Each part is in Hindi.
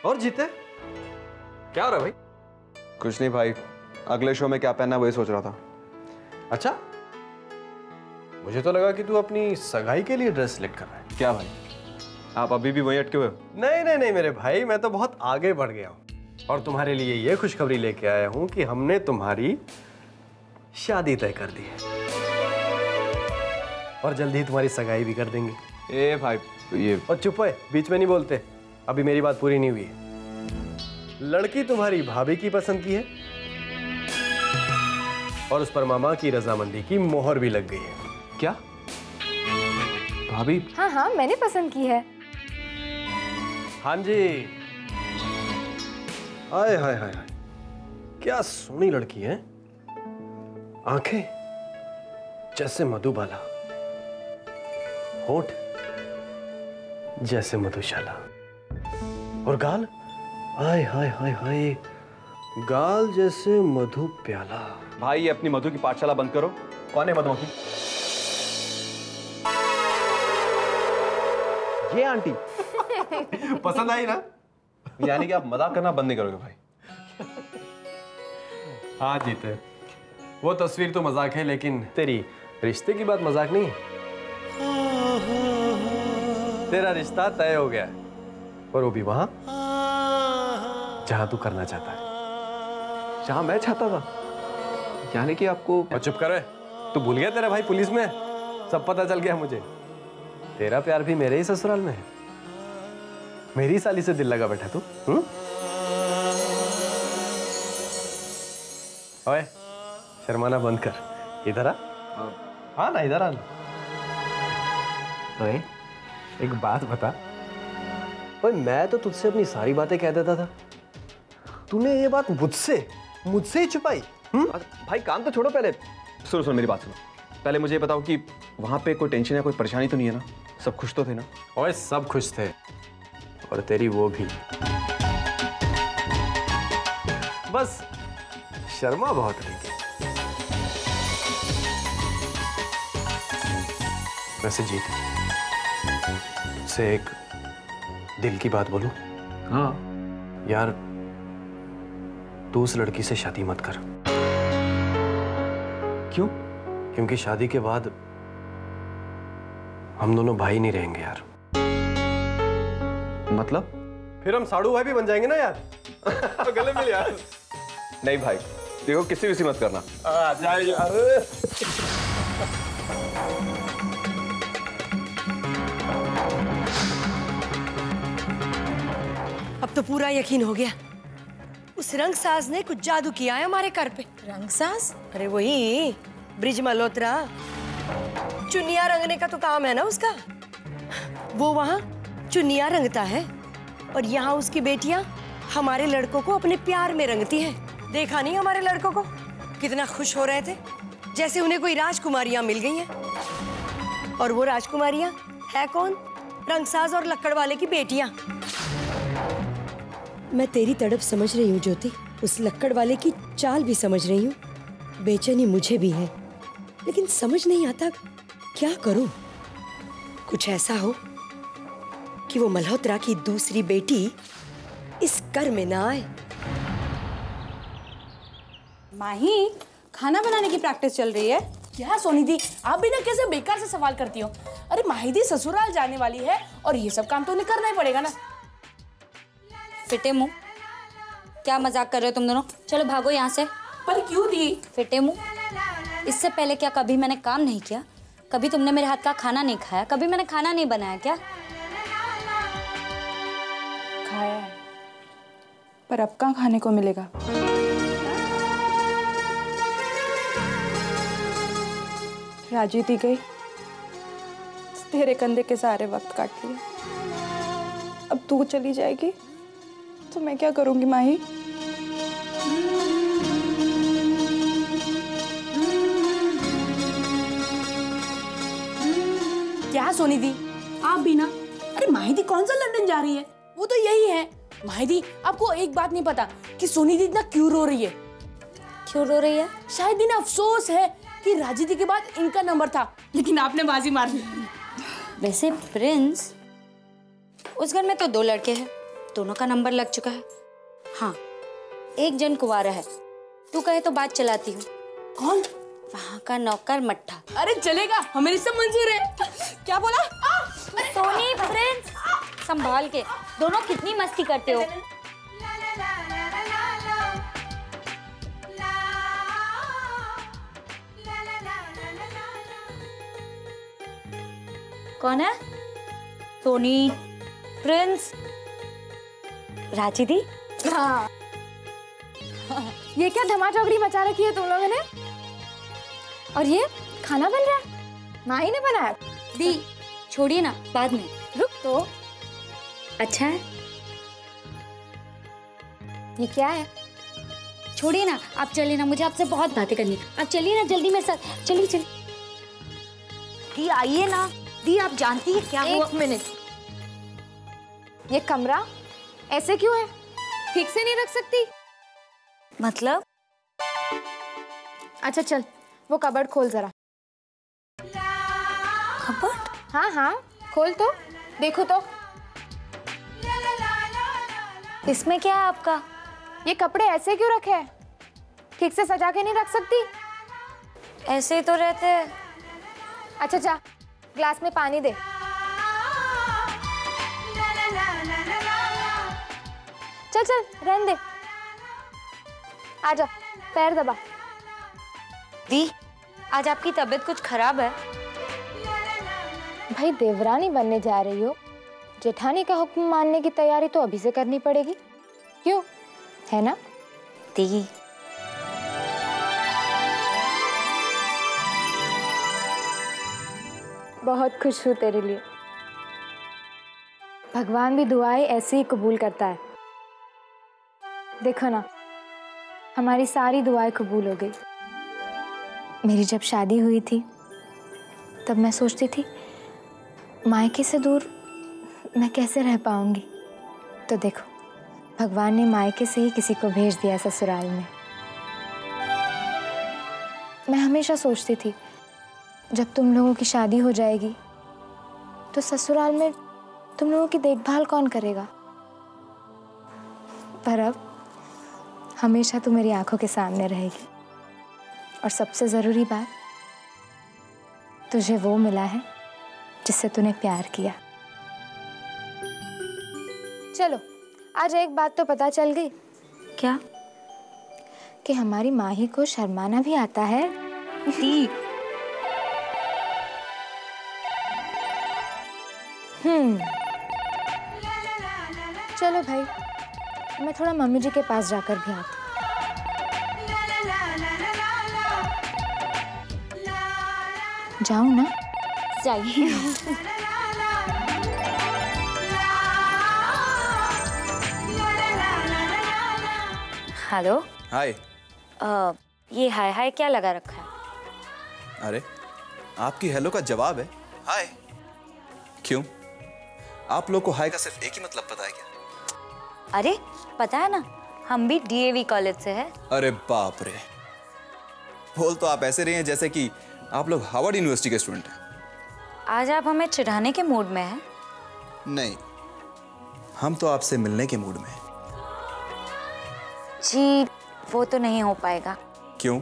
और जीते क्या हो रहा है भाई? कुछ नहीं भाई, अगले शो में क्या पहनना वही सोच रहा था। अच्छा, मुझे तो लगा कि तू अपनी सगाई के लिए ड्रेस सिलेक्ट कर रहा है। क्या भाई, आप अभी भी वहीं अटके हुए हो? नहीं नहीं नहीं मेरे भाई, मैं तो बहुत आगे बढ़ गया हूँ और तुम्हारे लिए ये खुशखबरी लेके आया हूँ कि हमने तुम्हारी शादी तय कर दी है और जल्दी ही तुम्हारी सगाई भी कर देंगे। ए भाई ये, और चुप है, बीच में नहीं बोलते, अभी मेरी बात पूरी नहीं हुई है। लड़की तुम्हारी भाभी की पसंद की है और उस पर मामा की रजामंदी की मोहर भी लग गई है। क्या भाभी? हाँ हाँ, मैंने पसंद की है। हाँ जी। आए हाय हाय, क्या सोहनी लड़की है। आंखें जैसे मधुबाला, होंठ जैसे मधुशाला और गाल, आय हाय हाय हाय, गाल जैसे मधु प्याला। भाई ये अपनी मधु की पाठशाला बंद करो। कौन है मधुमक्खी? ये आंटी। पसंद आई ना? यानी कि आप मजाक करना बंद नहीं करोगे भाई? हाँ जीते, वो तस्वीर तो मजाक है लेकिन तेरी रिश्ते की बात मजाक नहीं है। तेरा रिश्ता तय हो गया है और वो भी वहां जहां तू करना चाहता है। जहां मैं चाहता था? यानी कि आपको... और चुप कर, तू भूल गया तेरा भाई पुलिस में है? सब पता चल गया मुझे। तेरा प्यार भी मेरे ही ससुराल में है। मेरी साली से दिल लगा बैठा तू। ओए शर्माना बंद कर, इधर आ। हाँ ना, इधर आ ना। ओए एक बात बता, ओए मैं तो तुझसे अपनी सारी बातें कह देता था, तूने ये बात मुझसे ही छुपाई। भाई काम तो छोड़ो, पहले सुनो मेरी बात सुनो। पहले मुझे बताओ कि वहां पे कोई टेंशन या कोई परेशानी तो नहीं है ना? सब खुश तो थे ना? ओए सब खुश थे और तेरी वो भी। बस शर्मा बहुत रही थी। वैसे जीत, से एक दिल की बात बोलूं? हाँ यार, तू उस लड़की से शादी मत कर। क्यों? क्योंकि शादी के बाद हम दोनों भाई नहीं रहेंगे यार। मतलब? फिर हम साड़ू भाई भी बन जाएंगे ना यार। गले मिल यार। नहीं भाई, देखो किसी भी मत करना। जा यार। अब तो पूरा यकीन हो गया, उस रंगसाज ने कुछ जादू किया है हमारे घर पे। रंगसाज? अरे वही ब्रिज मल्होत्रा, चुन्नियां रंगने का तो काम है ना उसका। वो वहाँ चुन्नियां रंगता है और यहाँ उसकी बेटियां हमारे लड़कों को अपने प्यार में रंगती हैं। देखा नहीं हमारे लड़कों को कितना खुश हो रहे थे, जैसे उन्हें कोई राजकुमारियां मिल गई हैं। और वो राजकुमारियां है कौन? रंगसाज और लक्कड़ वाले की बेटियां। मैं तेरी तड़प समझ रही हूँ ज्योति, उस लक्कड़ वाले की चाल भी समझ रही हूँ। बेचैनी मुझे भी है, लेकिन समझ नहीं आता क्या करूं। कुछ ऐसा हो कि वो मल्होत्रा की दूसरी बेटी इस घर में ना आए। माही, खाना बनाने की प्रैक्टिस चल रही है क्या? सोनी दी, आप भी ना कैसे बेकार से सवाल करती हो। अरे माही दी ससुराल जाने वाली है और ये सब काम तो उन्हें करना ही पड़ेगा ना। फिटे मुंह, क्या मजाक कर रहे हो तुम दोनों? चलो भागो यहाँ से। पर क्यों दी? फिटे मुंह, इससे पहले क्या कभी मैंने काम नहीं किया? कभी तुमने मेरे हाथ का खाना नहीं खाया? कभी मैंने खाना नहीं बनाया क्या? खाया है, पर अब कहाँ खाने को मिलेगा? राजी दी गई, तेरे कंधे के सहारे वक्त काट लिया। अब तू चली जाएगी तो मैं क्या करूंगी माही? क्या सोनी दी, आप भी ना? अरे माही दी कौन सा लंदन जा रही है? वो तो यही है। माही दी, आपको एक बात नहीं पता कि सोनी दी इतना क्यों रो रही है? क्यों रो रही है? शायद इन्हें अफसोस है कि राजी दी के बाद इनका नंबर था, लेकिन आपने बाजी मार ली। वैसे प्रिंस, उस घर में तो 2 लड़के हैं, दोनों का नंबर लग चुका है। हाँ, एक जन कुंवारा है, तू कहे तो बात चलाती हूँ। कौन? वहाँ का नौकर मट्ठा। अरे चलेगा, हमें सब मंजूर है। क्या बोला? सोनी प्रिंस, संभाल के, दोनों कितनी मस्ती करते हो। कौन है? सोनी, प्रिंस, रांची दी। हाँ। ये क्या धमाचौकड़ी मचा रखी है तुम लोगों ने? और ये खाना बन रहा है? माँ ही ने बनाया? दी, छोड़िए ना, बाद में। रुक तो। अच्छा है, ये क्या है? छोड़िए ना, आप चलिए ना, मुझे आपसे बहुत बातें करनी है। आप चलिए ना जल्दी मेरे साथ, चलिए चलिए। दी आइए ना। दी, आप जानती है क्या हुआ? एक मिनट, ये कमरा ऐसे क्यों है? ठीक से नहीं रख सकती? मतलब? अच्छा चल, वो कबर्ड खोल जरा। कबर्ड? हाँ हाँ, खोल तो देखो तो। इसमें क्या है आपका? ये कपड़े ऐसे क्यों रखे हैं? ठीक से सजा के नहीं रख सकती? ऐसे ही तो रहते हैं। अच्छा जा, ग्लास में पानी दे। चल चल, रहने दे। आजा, पैर दबा। दी, आज आपकी तबीयत कुछ खराब है। भाई देवरानी बनने जा रही हो, जेठानी का हुक्म मानने की तैयारी तो अभी से करनी पड़ेगी, क्यों? है ना? दी, बहुत खुश हूँ तेरे लिए। भगवान भी दुआएं ऐसे ही कबूल करता है। देखो ना, हमारी सारी दुआएं कबूल हो गई। मेरी जब शादी हुई थी तब मैं सोचती थी मायके से दूर मैं कैसे रह पाऊंगी, तो देखो भगवान ने मायके से ही किसी को भेज दिया ससुराल में। मैं हमेशा सोचती थी जब तुम लोगों की शादी हो जाएगी तो ससुराल में तुम लोगों की देखभाल कौन करेगा, पर अब हमेशा तू मेरी आंखों के सामने रहेगी। और सबसे ज़रूरी बात, तुझे वो मिला है जिससे तूने प्यार किया। चलो, आज एक बात तो पता चल गई। क्या? कि हमारी माही को शर्माना भी आता है। दी, चलो भाई, मैं थोड़ा मम्मी जी के पास जाकर भी आती। जाऊं ना? जाइए। हेलो। हाय। ये हाय हाय क्या लगा रखा है? अरे, आपकी हेलो का जवाब है हाय। क्यों? आप लोग को हाय का सिर्फ एक ही मतलब पता है क्या? अरे पता है ना, हम भी डीएवी कॉलेज से हैं। अरे बाप रे, बोल तो आप ऐसे रहे हैं जैसे कि आप लोग हार्वर्ड यूनिवर्सिटी के स्टूडेंट हैं। आज आप हमें चिढ़ाने के मूड में हैं? नहीं, हम तो आपसे मिलने के मूड में हैं। जी, वो तो नहीं हो पाएगा। क्यों?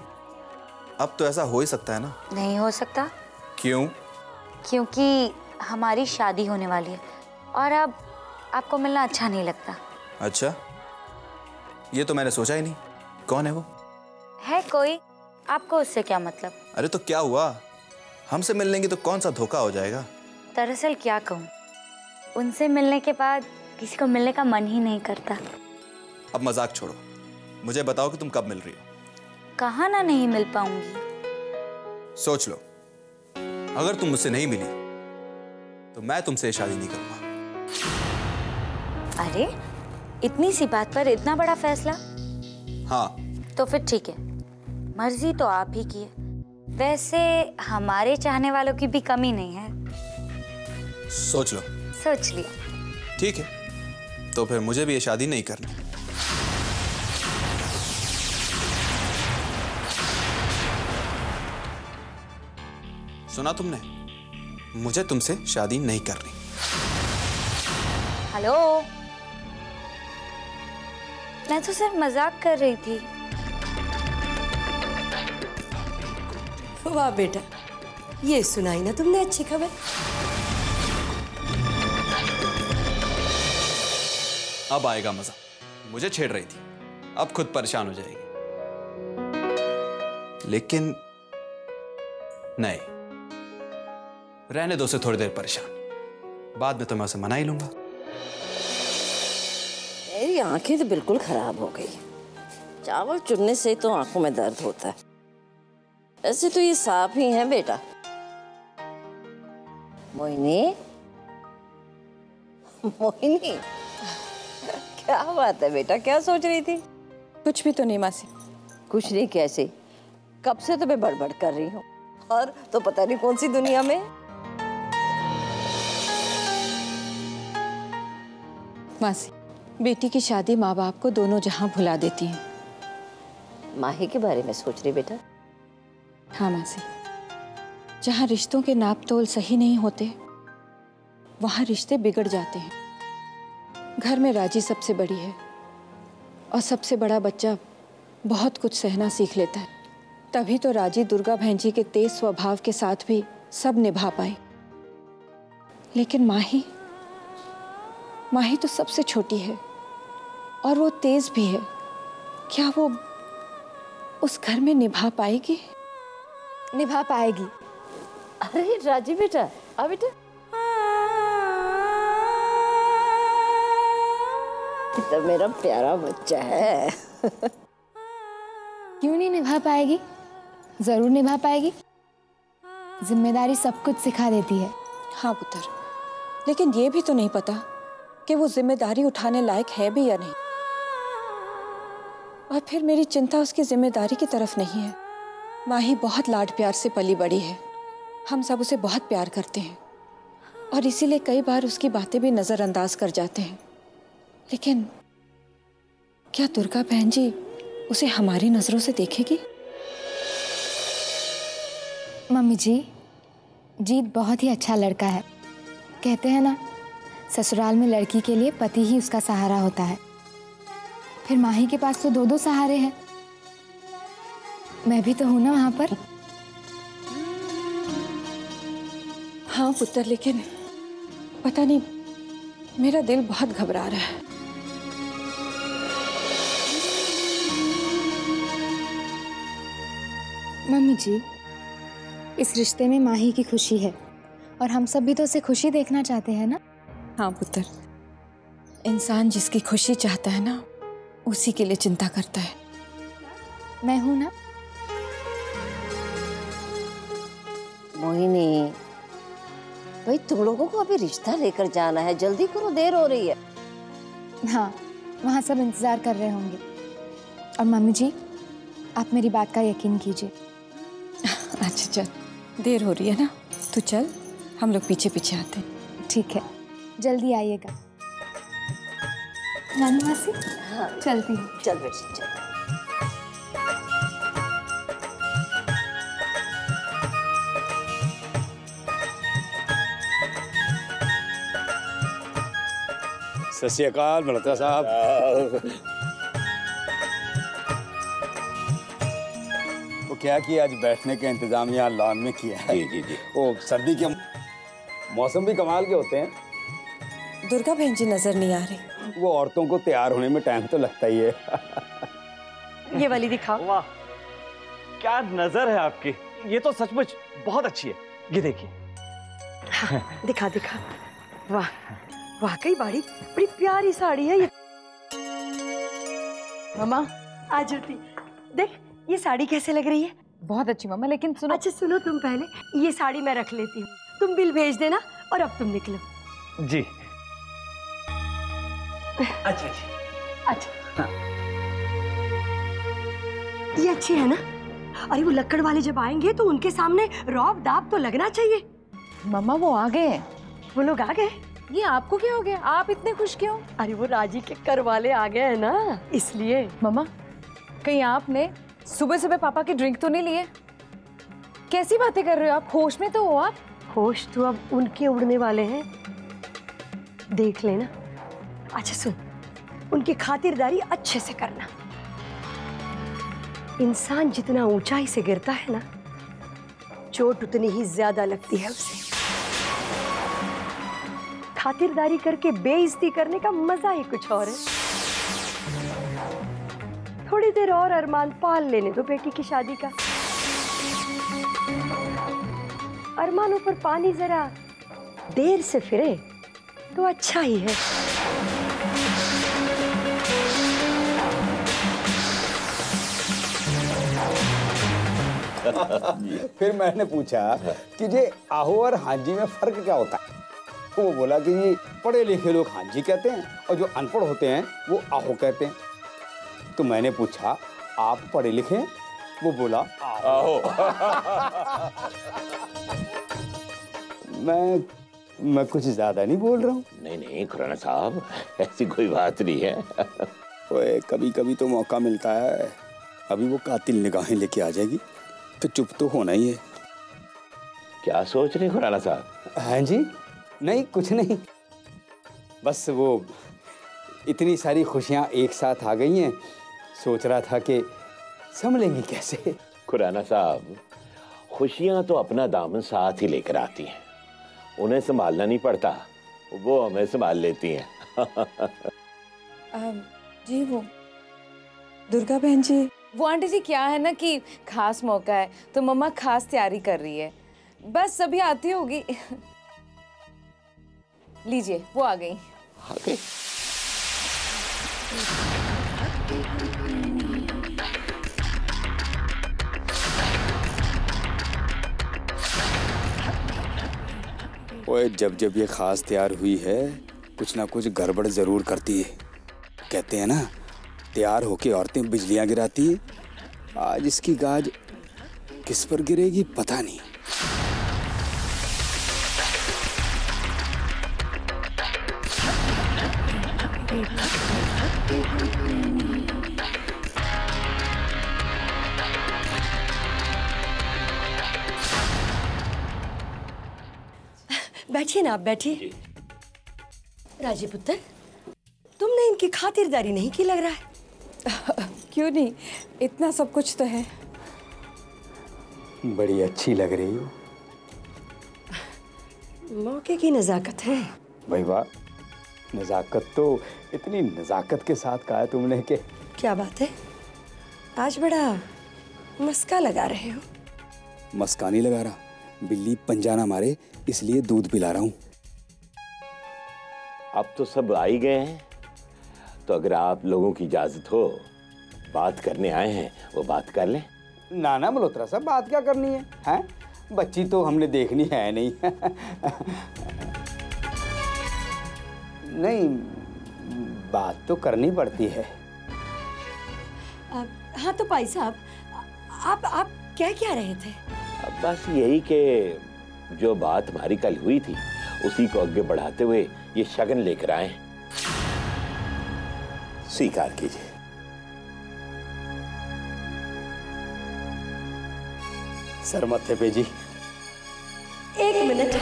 अब तो ऐसा हो ही सकता है ना। नहीं हो सकता। क्यों? क्योंकि हमारी शादी होने वाली है और अब आपको मिलना अच्छा नहीं लगता। अच्छा, ये तो मैंने सोचा ही नहीं। कौन है वो? है कोई, आपको उससे क्या मतलब? अरे तो क्या हुआ, हमसे मिल लेंगे तो कौन सा धोखा हो जाएगा। दरअसल क्या कहूँ, उनसे मिलने के बाद किसी को मिलने का मन ही नहीं करता। अब मजाक छोड़ो, मुझे बताओ कि तुम कब मिल रही हो। कहाँ ना नहीं मिल पाऊंगी। सोच लो, अगर तुम मुझसे नहीं मिली तो मैं तुमसे शादी नहीं करूंगा। अरे इतनी सी बात पर इतना बड़ा फैसला? हाँ। तो फिर ठीक है, मर्जी तो आप ही की है। वैसे हमारे चाहने वालों की भी कमी नहीं है। सोच लो। सोच लिया। ठीक है, तो फिर मुझे भी ये शादी नहीं करनी। सुना तुमने? मुझे तुमसे शादी नहीं करनी। हेलो, मैं तो सिर्फ मजाक कर रही थी। वाह बेटा, ये सुनाई ना तुमने अच्छी खबर। अब आएगा मजा। मुझे छेड़ रही थी, अब खुद परेशान हो जाएगी। लेकिन नहीं, रहने दो उसे थोड़ी देर परेशान, बाद में तो मैं उसे मना ही लूंगा। मेरी आंखें तो बिल्कुल खराब हो गई। चावल चुनने से तो आंखों में दर्द होता है। ऐसे तो ये साफ ही है बेटा। मोहिनी, मोहिनी, क्या बात है बेटा, क्या सोच रही थी? कुछ भी तो नहीं मासी। कुछ नहीं कैसे? कब से तो मैं बड़बड़ कर रही हूँ और तो पता नहीं कौन सी दुनिया में। मासी, बेटी की शादी माँ बाप को दोनों जहां भुला देती है। माही के बारे में सोच रही बेटा? हाँ मासी, जहाँ रिश्तों के नाप तोल सही नहीं होते वहाँ रिश्ते बिगड़ जाते हैं। घर में राजी सबसे बड़ी है और सबसे बड़ा बच्चा बहुत कुछ सहना सीख लेता है। तभी तो राजी दुर्गा बहन जी के तेज स्वभाव के साथ भी सब निभा पाई। लेकिन माही तो सबसे छोटी है और वो तेज भी है। क्या वो उस घर में निभा पाएगी? निभा पाएगी। अरे राजी बेटा, आ बेटा। तो मेरा प्यारा बच्चा है। क्यों नहीं निभा पाएगी? जरूर निभा पाएगी। जिम्मेदारी सब कुछ सिखा देती है। हाँ पुत्र, लेकिन ये भी तो नहीं पता कि वो जिम्मेदारी उठाने लायक है भी या नहीं। और फिर मेरी चिंता उसकी जिम्मेदारी की तरफ नहीं है। माही बहुत लाड प्यार से पली बड़ी है। हम सब उसे बहुत प्यार करते हैं और इसीलिए कई बार उसकी बातें भी नजरअंदाज कर जाते हैं। लेकिन क्या दुर्गा बहन जी उसे हमारी नजरों से देखेगी? मम्मी जी, जीत बहुत ही अच्छा लड़का है। कहते हैं ना, ससुराल में लड़की के लिए पति ही उसका सहारा होता है। फिर माही के पास तो दो दो सहारे हैं। मैं भी तो हूं ना वहां पर। हाँ पुत्र, लेकिन पता नहीं, मेरा दिल बहुत घबरा रहा है। मम्मी जी, इस रिश्ते में माही की खुशी है और हम सब भी तो उसे खुशी देखना चाहते हैं ना। हाँ पुत्र, इंसान जिसकी खुशी चाहता है ना, उसी के लिए चिंता करता है। मैं हूं ना। मोहिनी, भाई तुम लोगों को अभी रिश्ता लेकर जाना है, जल्दी करो, देर हो रही है। हाँ, वहाँ सब इंतजार कर रहे होंगे। और मम्मी जी, आप मेरी बात का यकीन कीजिए। अच्छा चल, देर हो रही है ना, तो चल, हम लोग पीछे पीछे आते हैं। ठीक है, जल्दी आइएगा। नानी मासी, हाँ चलती हूँ। चल बेटी चल। सत श्री अकाल मल्होत्रा साहब। तो क्या किया, आज बैठने का इंतजाम यहाँ लॉन में किया है। जी जी जी। वो सर्दी के मौसम भी कमाल के होते हैं। दुर्गा बहन जी नजर नहीं आ रही। वो औरतों को तैयार होने में टाइम तो लगता ही है। ये वाली दिखाओ। वाह, क्या नजर है आपकी, ये तो सचमुच बहुत अच्छी है। ये देखिए। हाँ, दिखा दिखा। वाह, वाकई बड़ी प्यारी साड़ी है ये। मामा, आज ज्योति देख, ये साड़ी कैसे लग रही है? बहुत अच्छी मामा, लेकिन सुनो। अच्छा सुनो, तुम पहले ये साड़ी मैं रख लेती हूँ, तुम बिल भेज देना और अब तुम निकलो। जी। अच्छा जी। अच्छा हाँ। ये अच्छी है ना? अरे वो लक्कड़ वाले जब आएंगे तो उनके सामने रौब दाब तो लगना चाहिए। मामा वो आ गए हैं। वो लोग आ गए? ये आपको क्या हो गया, आप इतने खुश क्यों? अरे वो राजी के कर वाले आ गए हैं ना, इसलिए। मामा, कहीं आपने सुबह सुबह पापा की ड्रिंक तो नहीं लिए? कैसी बातें कर रहे हो आप, होश में तो हो आप? होश तो अब उनके उड़ने वाले हैं, देख लेना। अच्छा सुन, उनकी खातिरदारी अच्छे से करना। इंसान जितना ऊंचाई से गिरता है ना, चोट उतनी ही ज्यादा लगती है उसे। खातिरदारी करके बेइज्जती करने का मजा ही कुछ और है। थोड़ी देर और अरमान पाल लेने दो बेटी की शादी का। अरमानों पर पानी जरा देर से फिरे तो अच्छा ही है। फिर मैंने पूछा कि ये आहो और हांजी में फर्क क्या होता है। वो बोला कि ये पढ़े लिखे लोग हांजी कहते हैं और जो अनपढ़ होते हैं वो आहो कहते हैं। तो मैंने पूछा आप पढ़े लिखे हैं? वो बोला आहो। मैं कुछ ज्यादा नहीं बोल रहा हूँ। नहीं खुराना साहब, ऐसी कोई बात नहीं है। ओए कभी कभी तो मौका मिलता है। अभी वो कातिल निगाहें लेके आ जाएगी तो चुप तो होना ही है। क्या सोच रहे खुराना साहब? हाँ जी, नहीं कुछ नहीं, बस वो इतनी सारी खुशियां एक साथ आ गई हैं, सोच रहा था कि संभलेंगी कैसे। खुराना साहब, खुशियां तो अपना दामन साथ ही लेकर आती हैं, उन्हें संभालना नहीं पड़ता, वो हमें संभाल लेती हैं। जी वो दुर्गा बहन जी, वो आंटी जी क्या है ना कि खास मौका है तो मम्मा खास तैयारी कर रही है, बस सभी आती होगी। लीजिए वो आ गई। ओए जब जब ये खास तैयार हुई है कुछ ना कुछ गड़बड़ जरूर करती है। कहते हैं ना तैयार होके औरतें बिजलियां गिराती है। आज इसकी गाज किस पर गिरेगी पता नहीं। बैठिए ना, आप बैठिए। राजी पुत्र, तुमने इनकी खातिरदारी नहीं की लग रहा है। क्यों नहीं, इतना सब कुछ तो है। बड़ी अच्छी लग रही हो। मौके की नजाकत है। भाई वाह, नजाकत तो इतनी नजाकत के साथ कहा तुमने कि क्या बात है, आज बड़ा मस्का लगा रहे हो। मस्का नहीं लगा रहा, बिल्ली पंजा ना मारे इसलिए दूध पिला रहा हूं। अब तो सब आ ही गए हैं, तो अगर आप लोगों की इजाजत हो, बात करने आए हैं, वो बात कर लें। ना ना मल्होत्रा साहब, बात क्या करनी है, हैं? बच्ची तो हमने देखनी है नहीं। नहीं, बात तो करनी पड़ती है। हाँ तो भाई साहब, आप कह क्या रहे थे? बस यही कि जो बात हमारी कल हुई थी उसी को आगे बढ़ाते हुए ये शगन लेकर आए। स्वीकार कीजिए। सर मत्थे पे जी। एक मिनट।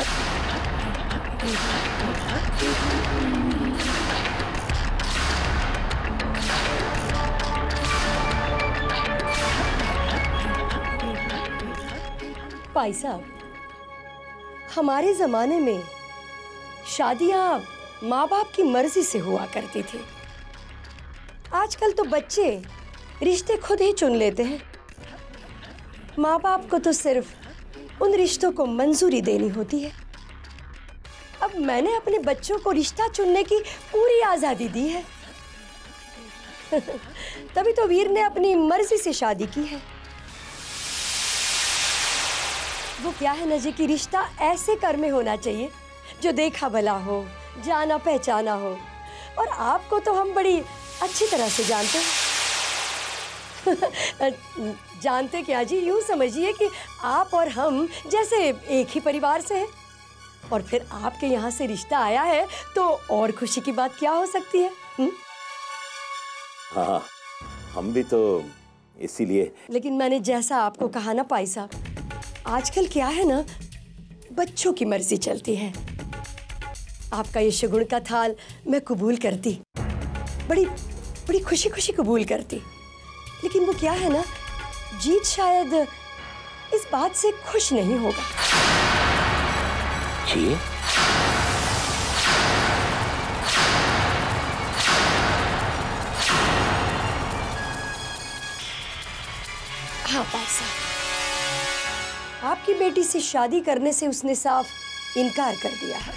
भाई साहब, हमारे जमाने में शादियां माँ बाप की मर्जी से हुआ करती थी। आजकल तो बच्चे रिश्ते खुद ही चुन लेते हैं। माँ बाप को तो सिर्फ उन रिश्तों को मंजूरी देनी होती है। अब मैंने अपने बच्चों को रिश्ता चुनने की पूरी आजादी दी है। तभी तो वीर ने अपनी मर्जी से शादी की है। वो क्या है ना जी कि रिश्ता ऐसे घर में होना चाहिए जो देखा भला हो, जाना पहचाना हो। और आपको तो हम बड़ी अच्छी तरह से जानते हैं। जानते क्या जी, यूं समझिए कि आप और हम जैसे एक ही परिवार से हैं। और फिर आपके यहाँ से रिश्ता आया है तो और खुशी की बात क्या हो सकती है? हाँ, हम भी तो इसीलिए। लेकिन मैंने जैसा आपको कहा ना पाई साहब, आजकल क्या है ना, बच्चों की मर्जी चलती है। आपका ये शगुन का थाल मैं कबूल करती, बड़ी बड़ी खुशी खुशी कबूल करती, लेकिन वो क्या है ना, जीत शायद इस बात से खुश नहीं होगा। जी? हाँ भाई साहब, आपकी बेटी से शादी करने से उसने साफ इनकार कर दिया है।